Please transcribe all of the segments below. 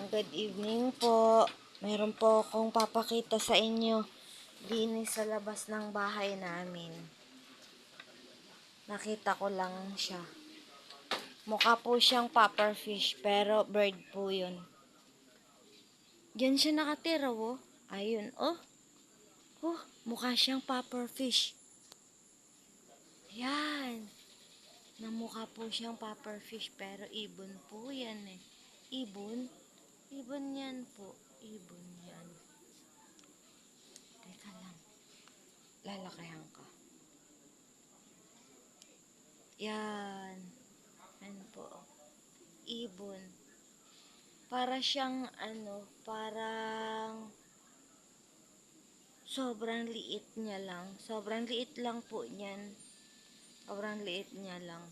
Good evening po. Meron po akong papakita sa inyo. Linis sa labas ng bahay namin. Nakita ko lang siya. Mukha po siyang pufferfish pero bird po yun. Diyan siya nakatira oh. Ayun oh. Mukha siyang pufferfish. Yan. Namukha po siyang pufferfish pero ibon po yan eh. Ibon? Ibon yan po. Ibon yan. Teka lang. Lalakayan ka. Yan. Ano po. Ibon. Para siyang parang sobrang liit niya lang. Sobrang liit lang po niyan. Sobrang liit niya lang.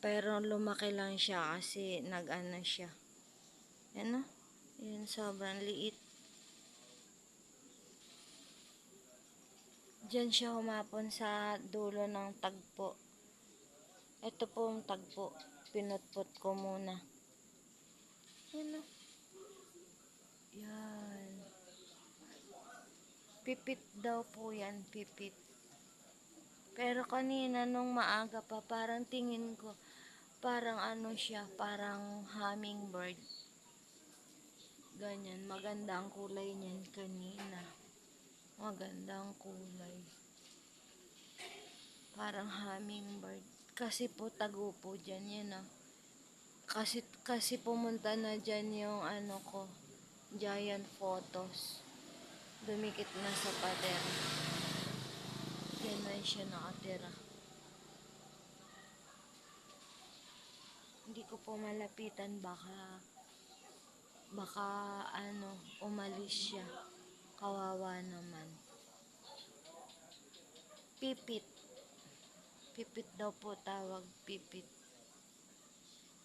Pero lumaki lang siya kasi nag-ano siya. Yan o. Yan, sobrang liit. Diyan siya humapon sa dulo ng tagpo. Ito po ang tagpo. Pinutput ko muna. Yan o. Yan. Pipit daw po yan. Pipit. Pero kanina nung maaga pa, parang tingin ko, parang ano siya, parang hummingbird. Ganyan, maganda ang kulay niyan kanina. Maganda ang kulay. Parang hummingbird. Kasi po tago po dyan yun ah. Kasi pumunta na dyan yung giant photos. Dumikit na sa pader. Yan na siya nakatira. Hindi ko po malapitan, baka umalis siya. Kawawa naman. Pipit. Pipit daw po tawag, pipit.